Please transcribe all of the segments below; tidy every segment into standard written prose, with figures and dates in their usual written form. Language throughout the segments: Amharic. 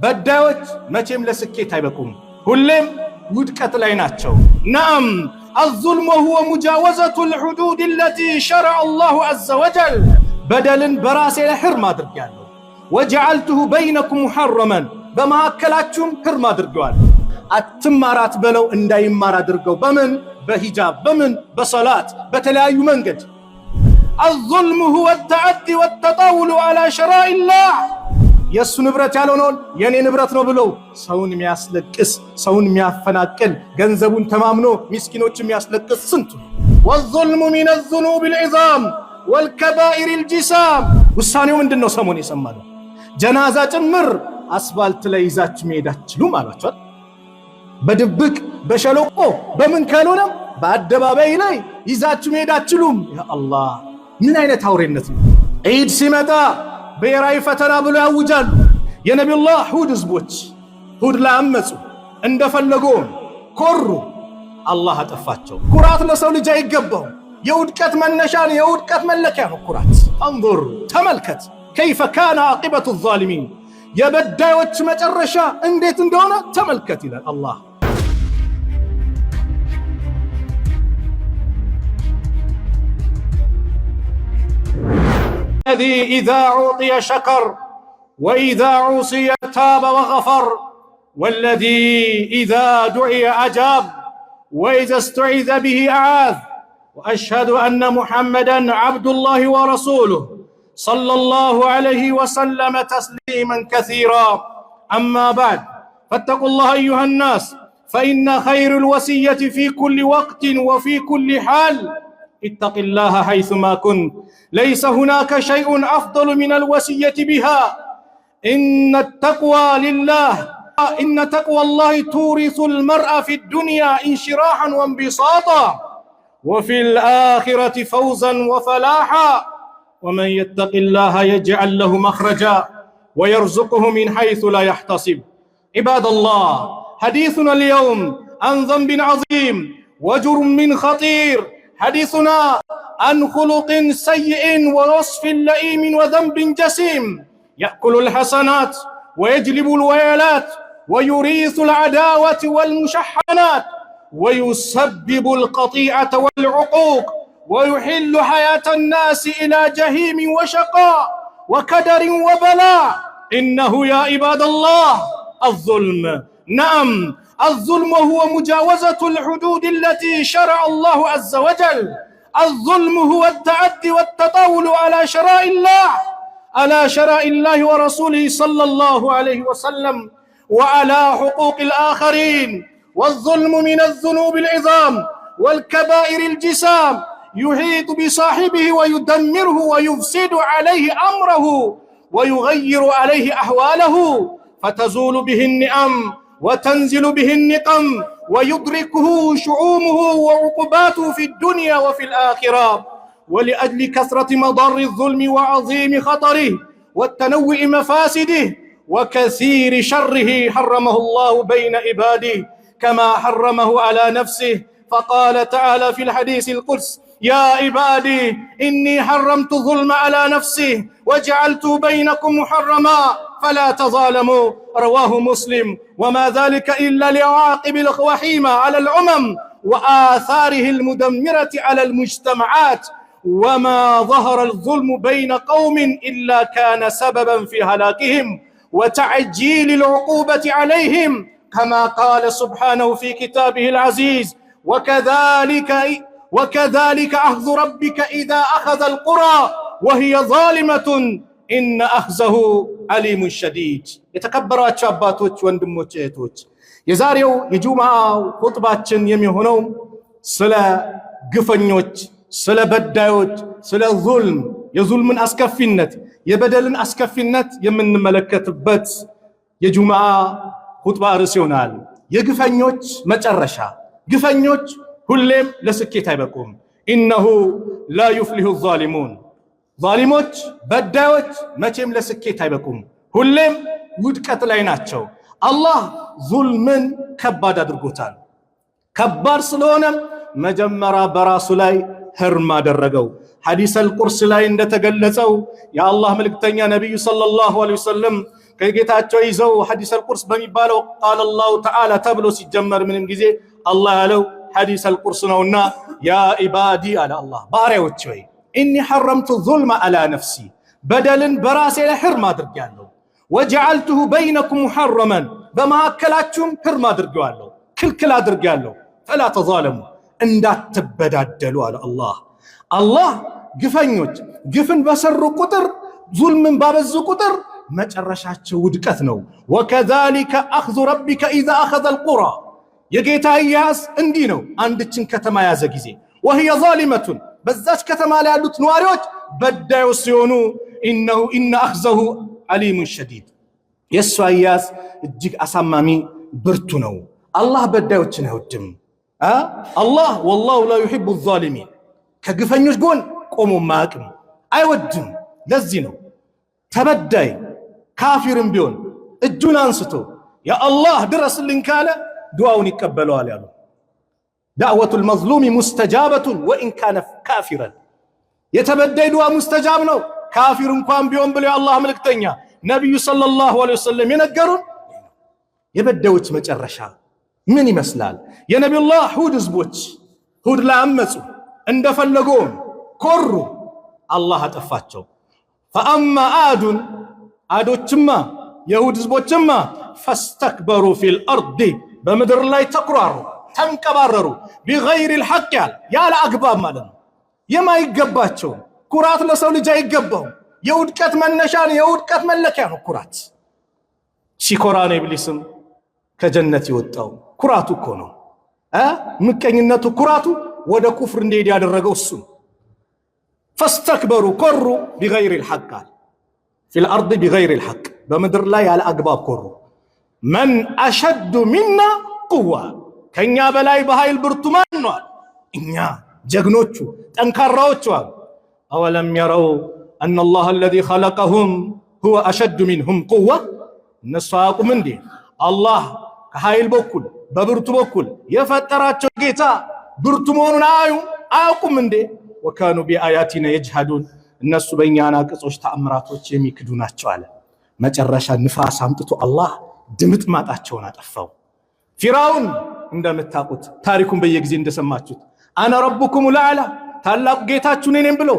በዳዮች መቼም ለስኬት አይበቁም፣ ሁሌም ውድቀት ላይ ናቸው። ነዓም الظلم هو مجاوزة الحدود التي شرع الله عز وجل بدل براسي لحرم أدرجاله وجعلته بينكم محرما بما أكلاتكم حرم أدرجوال التمارات بلو إن دايم مار أدرجو بمن بحجاب بمن بصلاة بتلاي منجد. الظلم هو التعدي والتطاول على شرائع الله የሱ ንብረት ያልሆነውን የኔ ንብረት ነው ብሎ ሰውን የሚያስለቅስ ሰውን የሚያፈናቅል ገንዘቡን ተማምኖ ምስኪኖችን የሚያስለቅስ ስንቱ። والظلم من الذنوب العظام والكبائر الجسام ውሳኔው ምንድነው? ሰሞን የሰማነው ጀናዛ ጭምር አስፋልት ላይ ይዛችሁ መሄድ አትችሉም አሏቸው። በድብቅ በሸለቆ በምን ካልሆነ በአደባባይ ላይ ይዛችሁ መሄድ አትችሉም። ያ አላህ ምን አይነት አውሬነት ነው! ዒድ ሲመጣ ብሔራዊ ፈተና ብሎ ያውጃሉ። የነቢዩላህ ሁድ ህዝቦች ሁድ ላይ አመፁ፣ እንደፈለጉ ኮሩ። አላህ አጠፋቸው። ኩራት ለሰው ልጅ አይገባው። የውድቀት መነሻ ነው፣ የውድቀት መለኪያ ነው ኩራት። አንظር ተመልከት፣ كيف كان عاقبة الظالمين የበዳዮች መጨረሻ እንዴት እንደሆነ ተመልከት ይላል አላህ። الذي إذا عطي شكر وإذا عصي تاب وغفر والذي إذا دعي أجاب وإذا استعيذ به أعاذ وأشهد أن محمدًا عبد الله ورسوله صلى الله عليه وسلم تسليمًا كثيرا. أما بعد فاتقوا الله أيها الناس فإن خير الوصية في كل وقت وفي كل حال اتق الله حيثما كنت ليس هناك شيء أفضل من الوصية بها. إن التقوى لله إن تقوى الله تورث المرء في الدنيا انشراحا وانبساطا وفي الآخرة فوزا وفلاحا ومن يتق الله يجعل له مخرجا ويرزقه من حيث لا يحتسب. عباد الله حديثنا اليوم عن ذنب عظيم وجرم خطير. حديثنا عن خلق سيء ووصف لئيم وذنب جسيم يأكل الحسنات ويجلب الويلات ويورث العداوة والمشحنات ويسبب القطيعة والعقوق ويحل حياة الناس إلى جهيم وشقاء وكدر وبلاء. إنه يا عباد الله الظلم. نعم الظلم هو مجاوزة الحدود التي شرع الله عز وجل. الظلم هو التعدي والتطاول على شرائع الله ورسوله صلى الله عليه وسلم وعلى حقوق الآخرين. والظلم من الذنوب العظام والكبائر الجسام يحيط بصاحبه ويدمره ويفسد عليه أمره ويغير عليه أحواله فتزول به النعم وتنزل به النقم ويدركه شؤومه وعقوباته في الدنيا وفي الآخرة. ولأجل كثرة مضار الظلم وعظيم خطره والتنوع مفاسده وكثير شره حرمه الله بين عباده كما حرمه على نفسه. فقال تعالى في الحديث القدس يا عبادي إني حرمت الظلم على نفسي وجعلت بينكم محرما فلا تظالموا. رواه مسلم. وما ذلك إلا لعواقب الوخيمة على الأمم وآثاره المدمرة على المجتمعات. وما ظهر الظلم بين قوم إلا كان سببا في هلاكهم وتعجيل العقوبة عليهم كما قال سبحانه في كتابه العزيز وكذلك أخذ ربك إذا أخذ القرى وهي ظالمة إن أخذه عليم شديد. የተከበራችሁ አባቶች ወንድሞች እህቶች የዛሬው የጁማዓው ኹጥባችን የሚሆነው ስለ ግፈኞች ስለ በዳዮች ስለ ዙልም የዙልምን አስከፊነት የበደልን አስከፊነት የምንመለከትበት የጁማዓ ኹጥባ ርዕስ ይሆናል። የግፈኞች መጨረሻ። ግፈኞች ሁሌም ለስኬት አይበቁም። ኢነሁ ላ ዩፍሊሁ ዛሊሙን ዛሊሞች በዳዮች መቼም ለስኬት አይበቁም፣ ሁሌም ውድቀት ላይ ናቸው። አላህ ዙልምን ከባድ አድርጎታል። ከባድ ስለሆነ መጀመሪያ በራሱ ላይ ህርም አደረገው። ሐዲስ አልቁርስ ላይ እንደተገለጸው የአላህ መልእክተኛ ነብዩ ሰለላሁ ዐለይሂ ወሰለም ከጌታቸው ይዘው ሐዲስ አልቁርስ በሚባለው ቃል አላሁ ተዓላ ተብሎ ሲጀመር ምንም ጊዜ አላህ ያለው ሐዲስ አልቁርስ ነውና ያ ኢባዲ አለ አላህ ባሪያዎች ሆይ ኢኒ ሐረምቱ ዙልመ አላ ነፍሲ በደልን በራሴ ላይ ሕርም አድርጌያለሁ ወጀዐልቱሁ በይነኩም ሙሐረመን በመካከላችሁም ሕርም አድርጌዋለሁ ክልክል አድርጌያለሁ ፈላ ተዛለሙ እንዳትበዳደሉ አለ አላህ ግፈኞች ግፍን በሰሩ ቁጥር ዙልምን ባበዙ ቁጥር መጨረሻቸው ውድቀት ነው ወከዛሊከ አኽዙ ረቢከ ኢዛ አኸዘ አልቁራ የጌታ ኢያስ እንዲህ ነው አንድችን ከተማ ያዘ ጊዜ ወህየ ዛሊመቱን በዛች ከተማ ላይ ያሉት ነዋሪዎች በዳዮች ሲሆኑ ኢነ አኽዘሁ ዓሊሙን ሸዲድ የእሱ ኢያስ እጅግ አሳማሚ ብርቱ ነው አላህ በዳዮችን አይወድም አላህ ወላሁ ላ ዩሒቡ ዛሊሚን ከግፈኞች ጎን ቆሞ ማያውቅም አይወድም ለዚህ ነው ተበዳይ ካፊርም ቢሆን እጁን አንስቶ ያ አላህ ድረስልኝ ካለ ዱዓውን ይቀበለዋል ያሉ ዳዕወቱል መዝሉም ሙስተጃበቱን ወኢን ካነ ካፊረን የተበዳይ ዱዓ ሙስተጃብ ነው ካፊር እንኳን ቢሆን ብለው የአላህ መልእክተኛ ነብዩ ሰለላሁ ዐለይሂ ወሰለም የነገሩን የበዳዮች መጨረሻ ምን ይመስላል የነብዩላህ ሁድ ህዝቦች ሁድ ላይ አመጹ እንደፈለገው ኮሩ አላህ አጠፋቸው ፈአማ አዱን አዶችማ የሁድ ህዝቦችማ ፈስተክበሩ ፊል አርድ በምድር ላይ ተኩራሩ ተንቀባረሩ ቢገይሪል ሐቅ ያለ አግባብ ማለት ነው የማይገባቸው ኩራት ለሰው ልጅ አይገባው የውድቀት መነሻ ነው የውድቀት መለኪያ ነው ኩራት ሲኮራ ነው ኢብሊስም ከጀነት ይወጣው ኩራቱ እኮ ነው ምቀኝነቱ ኩራቱ ወደ ኩፍር እንዲሄድ ያደረገው እሱ ፈስተክበሩ ኮሩ ቢገይሪል ሐቅ ፊል አርድ ቢገይሪል ሐቅ በምድር ላይ ያለ አግባብ ኮሩ መን አሸዱ ሚና ቁዋ ከኛ በላይ በኃይል ብርቱ ማን ነው እኛ ጀግኖቹ ጠንካራዎቹ አወለም የረው أن الله الذي خلقهم هو أشد منهم قوة نساقم اندي الله كهايل بكل ببرتو بكل يفتراتشو جيتا برتو مونون آيوكم اندي وكانوا بآياتنا يجهدون الناس بينيانا قصوش تأمراتوش يميكدوناتشو على ما جرشا نفاس همتتو الله دمت ماتاتشونا تفاو فرعون عندما التاقوت تاريكم بيجزين دسماتشوت أنا ربكم الأعلى ታላቁ ጌታችሁን እኔም ብሎ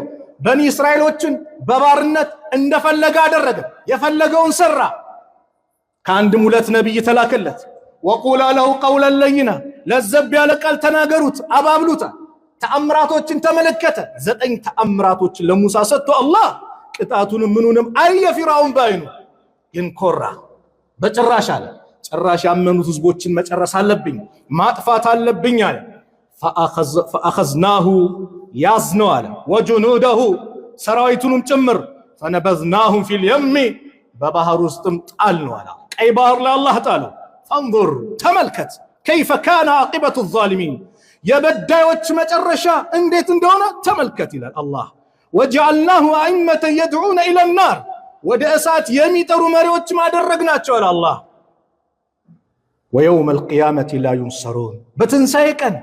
በኒ እስራኤሎችን በባርነት እንደፈለገ አደረገ የፈለገውን ሰራ ከአንድም ሁለት ነብይ ተላከለት ወቁላ له قولا لينا ለዘብ ያለ ቃል ተናገሩት አባብሉታ ተአምራቶችን ተመለከተ 9 ተአምራቶችን ለሙሳ ሰጥቶ አላህ ቅጣቱንም ምኑንም አየ ፊራውን ባይኑ ይንኮራ በጭራሽ አለ ጭራሽ ያመኑት ህዝቦችን መጨረስ አለብኝ ማጥፋት አለብኝ አለ فأخذناه يازنو على وجنوده سرايتهم تمر فنبذناهم في اليم ببحر وسطم طالنو على اي بحر لله تعالى فانظر تملكت كيف كان عاقبة الظالمين يبدايوچ مጨረሻ እንዴት እንደሆነ ተመልከት ይላል አላህ وجعلناه أئمة يدعون إلى النار ወደ እሳት የሚጠሩ መሪዎች ማደረግናቸው አለ አላህ ويوم القيامة لا ينصرون በትንሳኤ ቀን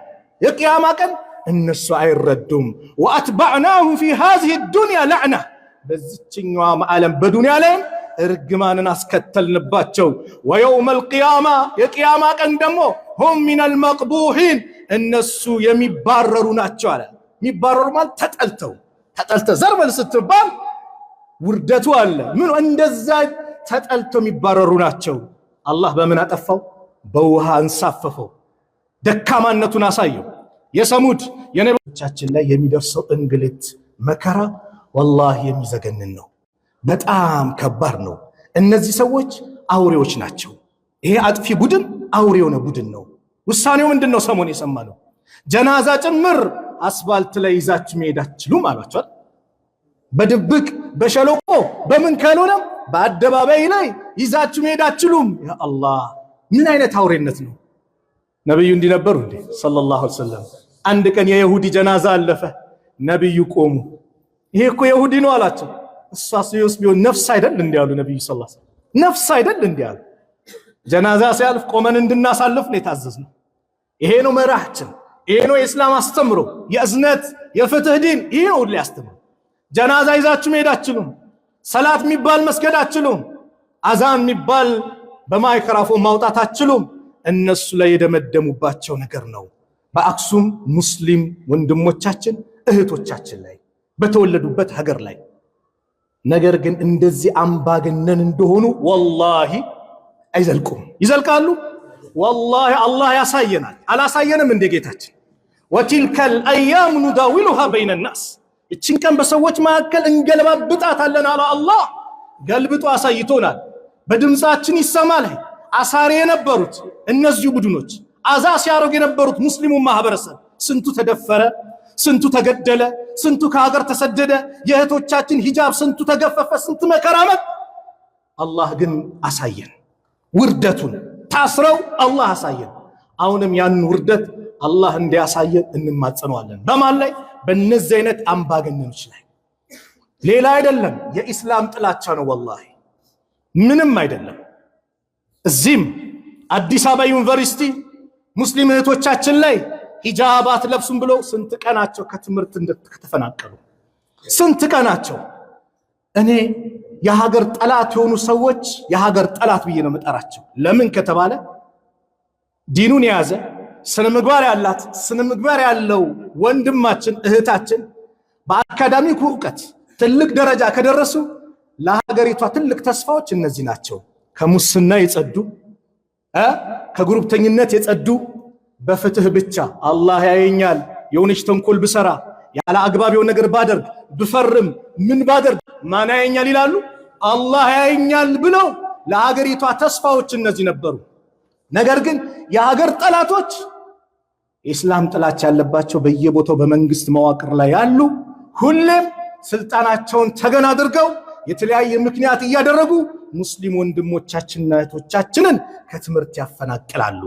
የቂያማ ቀን እነሱ አይረዱም واتبعناهم في هذه الدنيا لعنه በዚህኛው ዓለም በዱንያ ላይ እርግማንን አስከተልንባቸው ويوم القيامة የቂያማ ቀን ደግሞ هم من المقبوحين እነሱ የሚባረሩ ናቸው አለ የሚባረሩ ማለት ተጠልተው ዘርበል ስትባል ውርደቱ አለ ምን እንደዛ ተጠልተው የሚባረሩ ናቸው አላህ በምን አጠፋው በውሃ አንሳፈፈው ደካማነቱን አሳየው የሰሙድ የነብዮቻችን ላይ የሚደርሰው እንግልት መከራ والله የሚዘገንን ነው በጣም ከባድ ነው እነዚህ ሰዎች አውሬዎች ናቸው ይሄ አጥፊ ቡድን አውሬው ነው ቡድን ነው ውሳኔው ምንድነው ሰሞን የሰማነው ጀናዛ ጭምር አስፋልት ላይ ይዛችሁ መሄዳችሁ ማለቷል በድብቅ በሸለቆ በምን ካልሆነ በአደባባይ ላይ ይዛችሁ መሄዳችሁም ያ አላህ ምን አይነት አውሬነት ነው ነብዩ እንዲነበሩ እንዴ ሰለላሁ ዐለይሂ ወሰለም አንድ ቀን የይሁዲ ጀናዛ አለፈ ነብዩ ቆሙ ይሄ እኮ ይሁዲ ነው አላቸው እሷስ ቢሆን ነፍስ አይደል እንዲያሉ ነብዩ ሰለላሁ ዐለይሂ ወሰለም ነፍስ አይደል እንዲያሉ ጀናዛ ሲያልፍ ቆመን እንድናሳልፍ ነው የታዘዝነው ይሄ ነው መራህችን ይሄ ነው የእስላም አስተምሮ የእዝነት የፍትህ ዲን ይሄ ነው ሊያስተምሩ ጀናዛ ይዛችሁ መሄዳችሁም ሰላት የሚባል መስገዳችሁም አዛን የሚባል በማይክሮፎን ማውጣት አትችሉም። እነሱ ላይ የደመደሙባቸው ነገር ነው። በአክሱም ሙስሊም ወንድሞቻችን እህቶቻችን ላይ በተወለዱበት ሀገር ላይ ነገር ግን እንደዚህ አምባገነን እንደሆኑ ወላሂ አይዘልቁም። ይዘልቃሉ። ወላሂ አላህ ያሳየናል። አላሳየንም እንደ ጌታችን ወቲልከል አያም ኑዳዊሉሃ በይነ الناس እቺን ቀን በሰዎች መካከል እንገለባብጣታለን አለ አላህ። ገልብጦ አሳይቶናል። በድምጻችን ይሰማል። አሳሪ የነበሩት እነዚህ ቡድኖች አዛ ሲያረጉ የነበሩት ሙስሊሙ ማህበረሰብ ስንቱ ተደፈረ፣ ስንቱ ተገደለ፣ ስንቱ ከሀገር ተሰደደ። የእህቶቻችን ሂጃብ ስንቱ ተገፈፈ፣ ስንቱ መከራመት። አላህ ግን አሳየን ውርደቱን። ታስረው አላህ አሳየን። አሁንም ያን ውርደት አላህ እንዲያሳየን እንማጸነዋለን። በማን ላይ? በእነዚህ አይነት አምባገነኖች ላይ። ሌላ አይደለም፣ የኢስላም ጥላቻ ነው። ወላሂ ምንም አይደለም። እዚህም አዲስ አበባ ዩኒቨርሲቲ ሙስሊም እህቶቻችን ላይ ሂጃባት ለብሱም ብለው ስንት ቀናቸው ከትምህርት እንደተፈናቀሉ ስንት ቀናቸው። እኔ የሀገር ጠላት የሆኑ ሰዎች የሀገር ጠላት ብዬ ነው መጠራቸው። ለምን ከተባለ ዲኑን የያዘ ስነ ምግባር ያላት ስነ ምግባር ያለው ወንድማችን እህታችን በአካዳሚክ ዕውቀት ትልቅ ደረጃ ከደረሱ ለሀገሪቷ ትልቅ ተስፋዎች እነዚህ ናቸው። ከሙስና የጸዱ ከግሩፕተኝነት የጸዱ በፍትህ ብቻ አላህ ያየኛል፣ የሆነች ተንኮል ብሰራ ያለ አግባብ የሆነ ነገር ባደርግ ብፈርም ምን ባደርግ ማን ያየኛል ይላሉ። አላህ ያየኛል ብለው ለሀገሪቷ ተስፋዎች እነዚህ ነበሩ። ነገር ግን የሀገር ጠላቶች ኢስላም ጥላቻ ያለባቸው በየቦታው በመንግስት መዋቅር ላይ ያሉ ሁሌም ስልጣናቸውን ተገን አድርገው የተለያየ ምክንያት እያደረጉ ሙስሊም ወንድሞቻችንና እህቶቻችንን ከትምህርት ያፈናቅላሉ።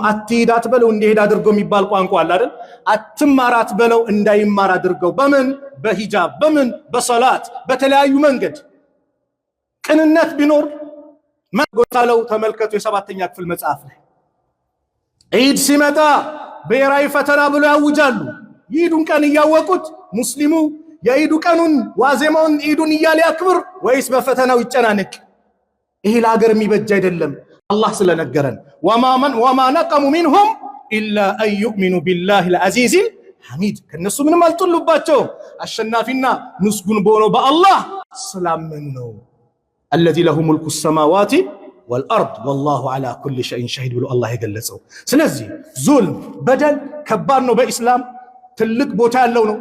አትሂድ አትበለው እንዲሄድ አድርገው የሚባል ቋንቋ አለ አይደል? አትማር አትበለው እንዳይማር አድርገው። በምን? በሂጃብ፣ በምን? በሰላት፣ በተለያዩ መንገድ። ቅንነት ቢኖር ማጎታለው ተመልከቱ። የሰባተኛ ክፍል መጽሐፍ ላይ ዒድ ሲመጣ ብሔራዊ ፈተና ብሎ ያውጃሉ። የዒዱን ቀን እያወቁት ሙስሊሙ የዒዱ ቀኑን ዋዜማውን ዒዱን እያለ ያክብር ወይስ በፈተናው ይጨናነቅ? ይሄ ለሀገር የሚበጅ አይደለም። አላህ ስለነገረን ወማ ነቀሙ ሚንሁም ኢላ አን ዩእሚኑ ቢላሂል አዚዚል ሐሚድ። ከነሱ ምንም አልጠሉባቸው አሸናፊና ምስጉን በሆነው በአላህ ስላመኑ ነው። الذي له ملك السماوات والأرض والله على كل شيء شهيد ብሎ አላህ የገለጸው። ስለዚህ ዙልም በደል ከባድ ነው። በኢስላም ትልቅ ቦታ ያለው ነው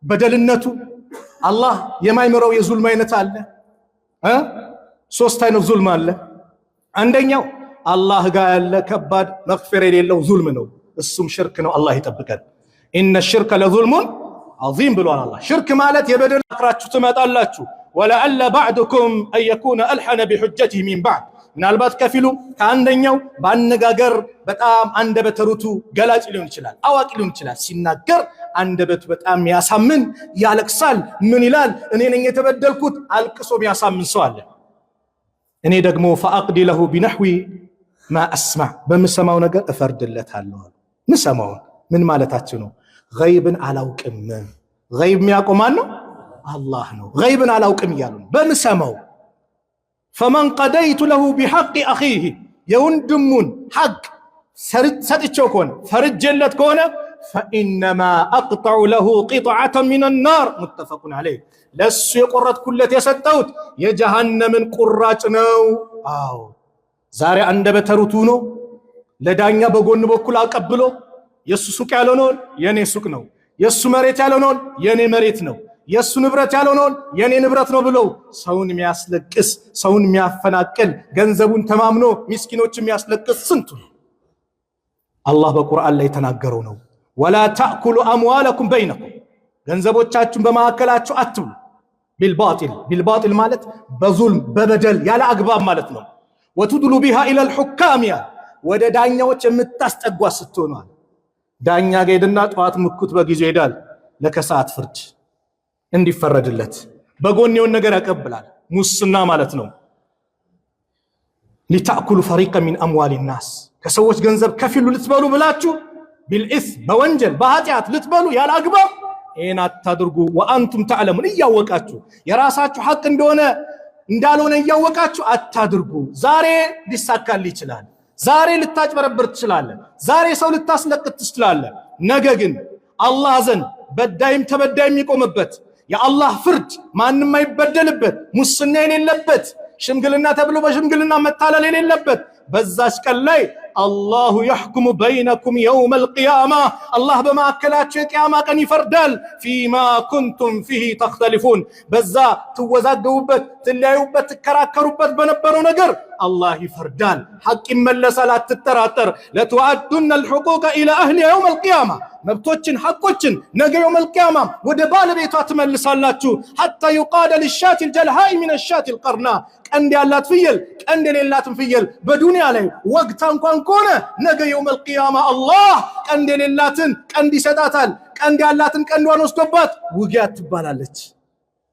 በደልነቱ። አላህ የማይመራው የዙልም አይነት አለ። ሶስት አይነት ዙልም አለ። አንደኛው አላህ ጋር ያለ ከባድ መግፊራ የሌለው ዙልም ነው። እሱም ሽርክ ነው። አላህ ይጠብቀን። ኢነ ሽርከ ለዙልሙን ዐዚም ብሏል አላህ። ሽርክ ማለት የበደል አክራችሁ ትመጣላችሁ። ወለዐለ ባዕድኩም አን የኩነ አልሐነ ቢሑጀቲሂ ሚን ባዕድ። ምናልባት ከፊሉ ከአንደኛው በአነጋገር በጣም አንደበተ ርቱዕ ገላጭ ሊሆን ይችላል፣ አዋቂ ሊሆን ይችላል። ሲናገር አንደበቱ በጣም ያሳምን ያለቅሳል። ምን ይላል? እኔ ነኝ የተበደልኩት አልቅሶ ያሳምን ሰው አለ። እኔ ደግሞ ፈአቅዲ ለሁ ቢነሕዊ ማ አስማዕ፣ በምሰማው ነገር እፈርድለታለሁ። ምሰማውን ምን ማለታቸው ነው? ገይብን አላውቅም። ገይብ የሚያውቀው ማን ነው? አላህ ነው። ገይብን አላውቅም እያሉ በምሰማው ፈመን ቀደይቱ ለሁ ቢሐቅ አኺህ፣ የወንድሙን ሐቅ ሰጥቼው ከሆነ ፈርጀለት ከሆነ ፈኢነማ አቅጠዑ ለሁ ቂጥዐተን ሚነ ናር ሙተፈቁን ዐለይህ። ለሱ የቆረጥኩለት የሰጠሁት የጀሃነምን ቁራጭ ነው። አዎ ዛሬ አንደበተ ርቱዕ ነው። ለዳኛ በጎን በኩል አቀብሎ የሱ ሱቅ ያልሆነውን የኔ ሱቅ ነው፣ የሱ መሬት ያልሆነውን የኔ መሬት ነው፣ የሱ ንብረት ያልሆነውን የኔ ንብረት ነው ብሎ ሰውን የሚያስለቅስ ሰውን የሚያፈናቅል ገንዘቡን ተማምኖ ምስኪኖች የሚያስለቅስ ስንቱ ነው። አላህ በቁርአን ላይ የተናገረው ነው። ወላ ተእኩሉ አምዋለኩም በይነኩም፣ ገንዘቦቻችሁን በማዕከላችሁ አትብሉ። ቢልባጢል፣ ቢልባጢል ማለት በዙልም በበደል ያለ አግባብ ማለት ነው። ወቱድሉ ቢሃ ኢለል ሑካም፣ ወደ ዳኛዎች የምታስጠጓት ስትሆኗል። ዳኛ ጋር ሄድና ጠዋት ምኩት በጊዜው ይሄዳል ለከሰዓት ፍርድ እንዲፈረድለት በጎን የሆነ ነገር ያቀብላል። ሙስና ማለት ነው። ሊታእኩሉ ፈሪቀ ሚን አምዋል ናስ፣ ከሰዎች ገንዘብ ከፊሉ ልትበሉ ብላችሁ ቢልኢስም፣ በወንጀል በኃጢአት ልትበሉ ያለ አግባብ ይሄን አታድርጉ። ወአንቱም ተዕለሙን፣ እያወቃችሁ የራሳችሁ ሐቅ እንደሆነ እንዳልሆነ ያወቃችሁ አታድርጉ ዛሬ ሊሳካል ይችላል ዛሬ ልታጭበረብር ትችላለህ ዛሬ ሰው ልታስለቅት ትችላለህ ነገ ግን አላህ ዘንድ በዳይም ተበዳይም ይቆምበት የአላህ ፍርድ ማንንም አይበደልበት ሙስና የሌለበት ሽምግልና ተብሎ በሽምግልና መታለል የሌለበት በዛች ቀን ላይ الله يحكم بينكم يوم القيامة الله بماكلاتش القيامة كان يفردال فيما كنتم فيه تختلفون بزا توزادوبت تلايوبت تكراكروبت بنبرو نجر الله يفردال حق ملس لا تتراتر لتؤدن الحقوق إلى أهل يوم القيامة مبتوچن حقوچن نجا يوم القيامة ودبال بيتوا تملسالاتشو حتى يقاد للشاة الجلهاء من الشاة القرناء عندي اللات فيل عندي اللات فيل بدنيا عليه وقت انكون كونه نجا يوم القيامة الله عندي اللاتن عندي سداتال عندي اللاتن كندوان وسطبات وجات تبالالچ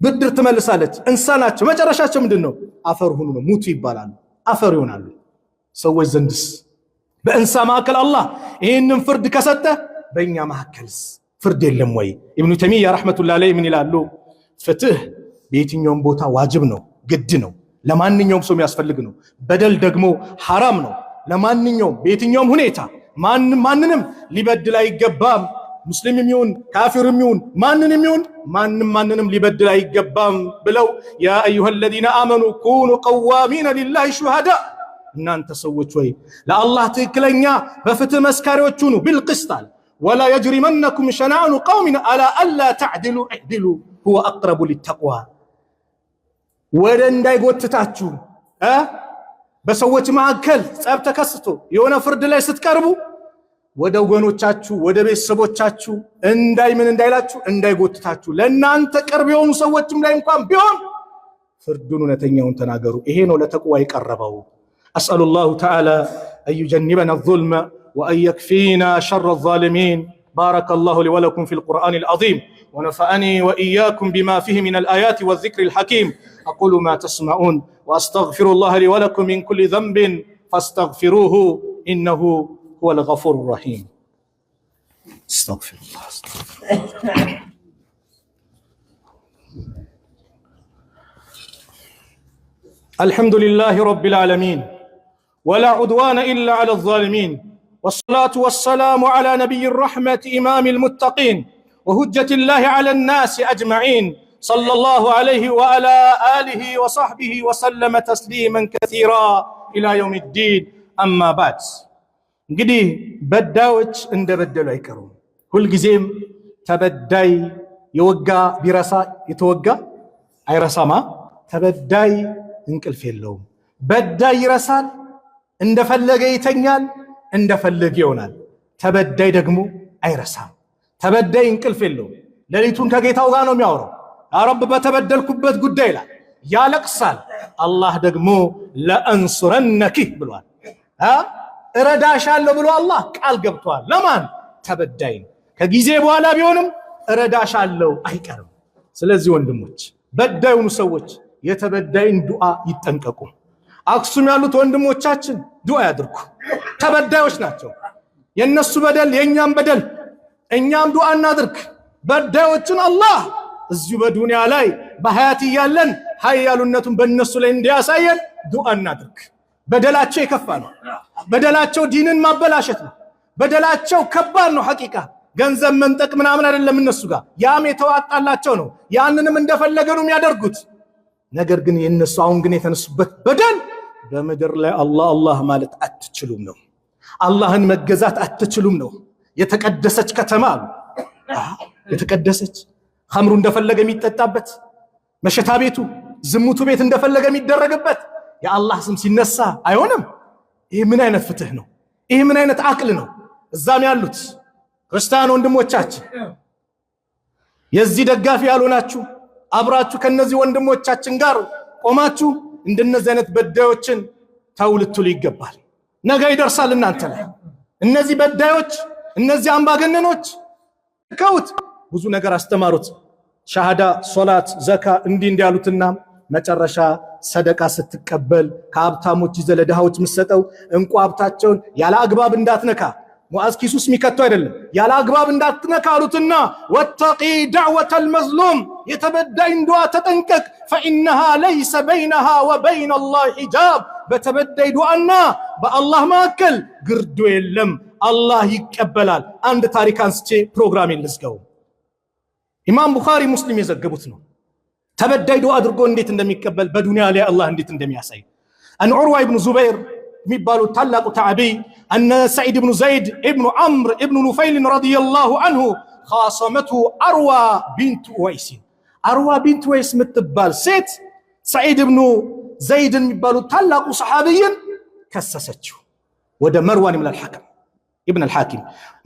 بدر تملسالچ انساناچ مጨረሻቸው ምንድነው አፈር ሆኑ ነው ሙት ይባላል አፈር ይሆናሉ ሰዎች ዘንድስ በእንሳ ማከል አላህ ይሄንን ፍርድ ከሰጠ በእኛ ማከልስ ፍርድ የለም ወይ ኢብኑ ተይሚያ ረህመቱላሂ ዐለይሂ ምን ይላሉ ፍትህ በየትኛውም ቦታ ዋጅብ ነው ግድ ነው ለማንኛውም ሰው የሚያስፈልግ ነው በደል ደግሞ حرام ነው ለማንኛውም በየትኛውም ሁኔታ ማንንም ሊበድል አይገባም ሙስሊምም ይሁን ካፊርም ይሁን ማንንም ሊበድል አይገባም ብለው ያ አዩሃ الذين آمنوا كونوا قوامين لله شهداء እናንተ ሰዎች ወይ ለአላህ ትክክለኛ በፍትህ መስካሪዎች ሁኑ بالقسط ولا يجرمنكم شنآن قوم على الا تعدلوا اعدلوا هو اقرب للتقوى ወደ እንዳይጎትታችሁ በሰዎች መካከል ጸብ ተከስቶ የሆነ ፍርድ ላይ ስትቀርቡ ወደ ወገኖቻችሁ ወደ ቤተሰቦቻችሁ እንዳይላችሁ እንዳይጎትታችሁ ለእናንተ ቅርብ የሆኑ ሰዎችም ላይ እንኳን ቢሆን ፍርዱን እውነተኛውን ተናገሩ ይሄ ነው ለተቅዋ የቀረበው أسأل الله تعالى أن يجنبنا الظلم وأن يكفينا شر الظالمين بارك الله لي ولكم في القرآن العظيم ونفعني وإياكم بما فيه من الآيات والذكر الحكيم أقول ما تسمعون وأستغفر الله لي ولكم من كل ذنب فاستغفروه إنه هو الغفور الرحيم استغفر الله الحمد لله رب العالمين ولا عدوان إلا على الظالمين والصلاة والسلام على نبي الرحمة إمام المتقين وهجة الله على الناس أجمعين صلى الله عليه وعلى آله وصحبه وسلم تسليما كثيرا إلى يوم الدين أما بعد እንግዲህ በዳዮች እንደበደሉ አይቀሩም ሁልጊዜም ተበዳይ የወጋ ቢረሳ የተወጋ አይረሳማ ተበዳይ እንቅልፍ የለውም በዳይ ይረሳል እንደፈለገ ይተኛል እንደፈለገ ይሆናል ተበዳይ ደግሞ አይረሳም ተበዳይ እንቅልፍ የለውም ሌሊቱን ከጌታው ጋር ነው የሚያወራው ያ ረብ በተበደልኩበት ጉዳይ ላይ ያለቅሳል አላህ ደግሞ ለአንሱረነኪ ብሏል እረዳሻለሁ ብሎ አላህ ቃል ገብቷል ለማን ተበዳይ ከጊዜ በኋላ ቢሆንም እረዳሻለሁ አይቀርም ስለዚህ ወንድሞች በዳዩኑ ሰዎች የተበዳይን ዱዓ ይጠንቀቁ አክሱም ያሉት ወንድሞቻችን ዱዓ ያድርጉ ተበዳዮች ናቸው የነሱ በደል የኛም በደል እኛም ዱዓ እናድርግ በዳዮችን አላህ እዚሁ በዱንያ ላይ በሐያት ያለን ኃያሉነቱን በእነሱ ላይ እንዲያሳየን ዱዓ እናድርግ በደላቸው የከፋ ነው በደላቸው ዲንን ማበላሸት ነው በደላቸው ከባድ ነው ሐቂቃ ገንዘብ መንጠቅ ምናምን አይደለም እነሱ ጋር ያም የተዋጣላቸው ነው ያንንም እንደፈለገ ነው የሚያደርጉት ነገር ግን የነሱ አሁን ግን የተነሱበት በደል በመድር ላይ አላህ ማለት አትችሉም ነው አላህን መገዛት አትችሉም ነው የተቀደሰች ከተማ የተቀደሰች ኸምሩ እንደፈለገ የሚጠጣበት መሸታ ቤቱ ዝሙቱ ቤት እንደፈለገ የሚደረግበት የአላህ ስም ሲነሳ አይሆንም ይሄ ምን አይነት ፍትህ ነው ይሄ ምን አይነት አቅል ነው እዛም ያሉት ክርስቲያን ወንድሞቻችን የዚህ ደጋፊ ያልሆናችሁ አብራችሁ ከነዚህ ወንድሞቻችን ጋር ቆማችሁ እንደነዚህ አይነት በዳዮችን ተውልቱል ይገባል ነገ ይደርሳል እናንተ ላይ እነዚህ በዳዮች እነዚህ አምባገነኖች ከውት ብዙ ነገር አስተማሩት ሻሃዳ ሶላት ዘካ እንዲያሉትና መጨረሻ ሰደቃ ስትቀበል ከሀብታሞች ይዘለዳዎች መስጠው እንቁ ሀብታቸውን ያለ አግባብ እንዳትነካ ሙአዝ ኪሱስ ሚከተው አይደለም ያለ አግባብ እንዳትነካ አሉትና ወተቂ ዳዕወተል መዝሉም የተበዳይን ዱዓ ተጠንቀቅ فإنها ليس بينها وبين الله حجاب በተበዳይ ዱዓና በአላህ መካከል ግርዶ የለም አላህ ይቀበላል አንድ ታሪክ አንስቼ ፕሮግራሜን ልዝጋው ኢማም ቡኻሪ ሙስሊም የዘገቡት ነው ተበዳይ ዱዓ አድርጎ እንዴት እንደሚቀበል በዱንያ ላይ አላህ እንዴት እንደሚያሳይ አን ዑርዋ ኢብኑ ዙበይር የሚባሉ ታላቁ ተዓቢ أن سعيد بن زيد ابن عمرو ابن نفيل رضي الله عنه خاصمته أروى بنت ويس أروى بنت ويس متبال سيت سعيد بن زيد የሚባሉ ታላቁ ሰሃቢን ከሰሰችው ወደ መርዋን ኢብኑ አልሐከም ابن الحاكم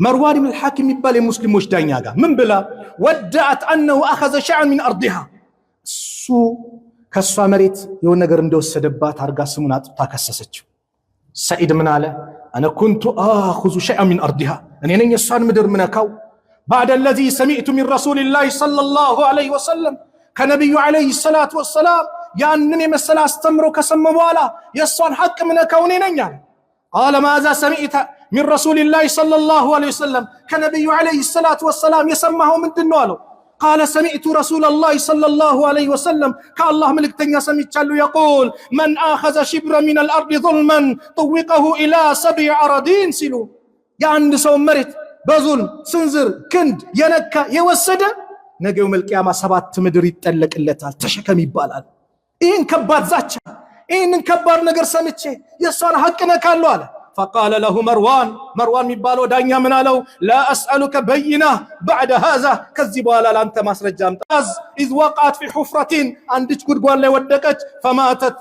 مروان بن الحاكم የሚባል የሙስሊሞች ዳኛ ጋር ምን ብላ ወደአት انه اخذ شيئا من ارضها እሱ ከሷ መሬት የሆነ ነገር እንደወሰደባት አርጋ ስሙን አጥታ ከሰሰችው ሰዒድ ምን አለ انا كنت اخذ شيئا من ارضها እኔ ነኝ እሷን ምድር ምነካው بعد الذي سمعت من رسول الله صلى الله عليه وسلم ከነብዩ عليه الصلاه والسلام ያንን የመሰለ አስተምሮ ከሰማ በኋላ የሷን ሐቅ ምነካው እኔ ነኝ አለ قال ماذا سمعت من رسول الله صلى الله عليه وسلم كنبي عليه الصلاة والسلام يسمعه من دنواله قال سمعت رسول الله صلى الله عليه وسلم كالله ملك تنيا سمعت يقول من آخذ شبرا من الأرض ظلما طوقه إلى 7 أراضين سلو يعني سو مرت بظلم سنزر كند ينكا يوسد نجي يوم القيامة 7 مدر يتلك اللتال تشكم يبالال إن كبار زاتشا إن كبار نجر سمعتشي يسوان حقنا كالو على فقال له مروان ميبالو دانيا من قالوا لا أسألك بينة بعد هذا كذبوا على أنت مسرجام إذ وقعت في حفرة عندك قرقوان لي ودكت فماتت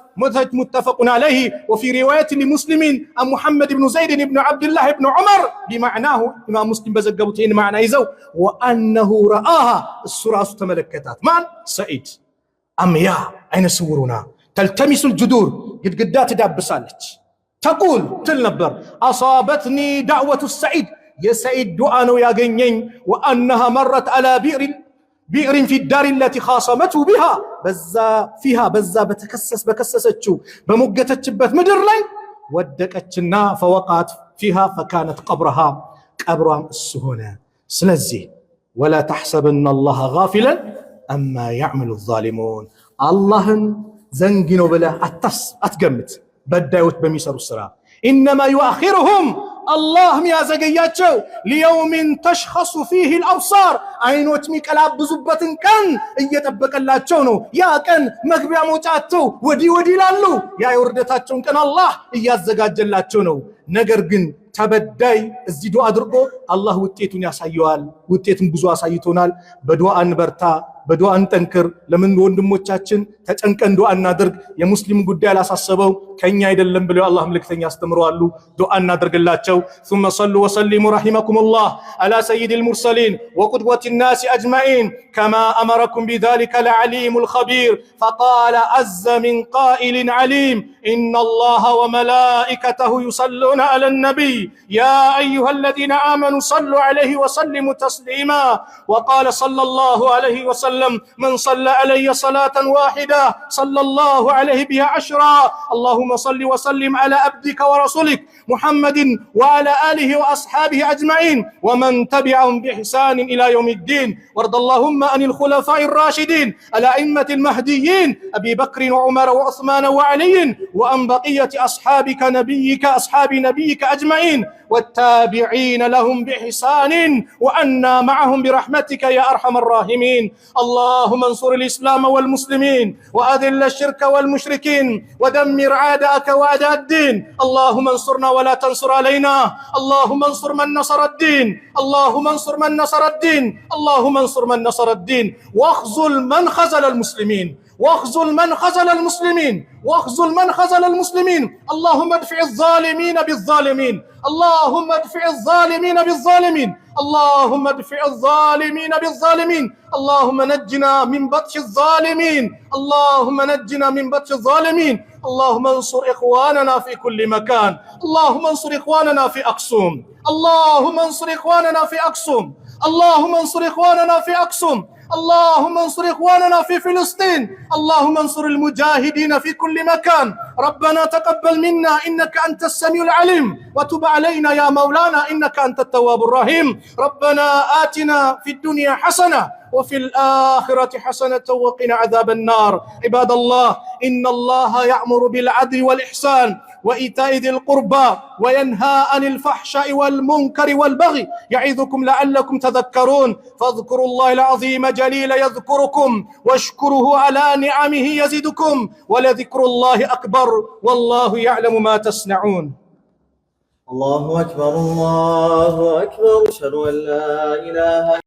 متفق عليه وفي رواية لمسلمين عن محمد بن زيد بن عبد الله بن عمر بمعناه إمام مسلم بزقبتين معنى إذو وأنه رآها السراس تملكتات من سعيد أميا أين سورنا تلتمس الجدور قد قدات دابسالك تقول تلنبر أصابتني دعوة السعيد يا سعيد دعانو يا جنين وأنها مرت على بئر في الدار التي خاصمته بها بزا بكسستشو بمقتتشبت مدر لي ودكتشنا فوقعت فيها فكانت قبرها السهونة سلزي ولا تحسبن الله غافلا أما يعمل الظالمون الله زنجنو بلا أتقمت بدايوت بميسر السرا إنما يؤخرهم الله ميا زقياتشو ليوم تشخص فيه الأبصار عينوت ميكالاب بزبة كان يتبك اللاتشونو يا كان مقبع موتاتو ودي لالو يا يوردتاتشون كان الله يا زقاج اللاتشونو نقرقن تبداي الزيدو أدرقو الله وتيتون ياسايوال وتيتون بزو أسايتونال بدواء نبرتا بدواء نتنكر لمن وندموچاچن ተጨንቀን ዱዓ እናድርግ የሙስሊም ጉዳይ አላሳሰበው ከኛ አይደለም ብለው አላህ መልእክተኛ አስተምረዋሉ ዱዓ እናድርግላቸው ثم صلوا وسلموا رحمكم الله على سيد المرسلين وقدوة الناس أجمعين كما أمركم بذلك العليم الخبير فقال عز من قائل عليم إن الله وملائكته يصلون على النبي يا أيها الذين آمنوا صلوا عليه وسلموا تسليما وقال صلى الله عليه وسلم من صلى علي صلاة واحدة صلى الله عليه بها 10 اللهم صل وسلم على عبدك ورسولك محمد وعلى آله وأصحابه أجمعين ومن تبعهم بإحسان إلى يوم الدين وارض اللهم عن الخلفاء الراشدين الأئمة المهديين أبي بكر وعمر وعثمان وعلي وأن بقية أصحاب نبيك أجمعين والتابعين لهم بإحسان وأنا معهم برحمتك يا أرحم الراحمين اللهم انصر الإسلام والمسلمين وأذل الشرك والمشركين ودمر أعداءك وأعداء الدين اللهم انصرنا ولا تنصر علينا اللهم انصر من نصر الدين اللهم انصر من نصر الدين اللهم انصر من نصر الدين واخذل من خذل المسلمين واخذل من خذل المسلمين واخذل من خذل المسلمين اللهم ادفع الظالمين بالظالمين اللهم ادفع الظالمين بالظالمين اللهم ادفع الظالمين بالظالمين اللهم نجنا من بطش الظالمين اللهم نجنا من بطش الظالمين اللهم انصر إخواننا في كل مكان اللهم انصر إخواننا في أقصم اللهم انصر إخواننا في أقصم اللهم انصر إخواننا في أقصم اللهم انصر إخواننا في فلسطين اللهم انصر المجاهدين في كل مكان ربنا تقبل منا إنك أنت السميع العليم وتب علينا يا مولانا إنك أنت التواب الرحيم ربنا آتنا في الدنيا حسنة وفي الآخرة حسنة وقنا عذاب النار. عباد الله، إن الله يأمر بالعدل والإحسان وإيتاء ذي القربى وينهى عن الفحشاء والمنكر والبغي يعظكم لعلكم تذكرون. فاذكروا الله العظيم جليل يذكركم واشكروه على نعمه يزدكم ولذكر الله أكبر والله يعلم ما تصنعون. الله أكبر الله أكبر. أشهد أن لا إله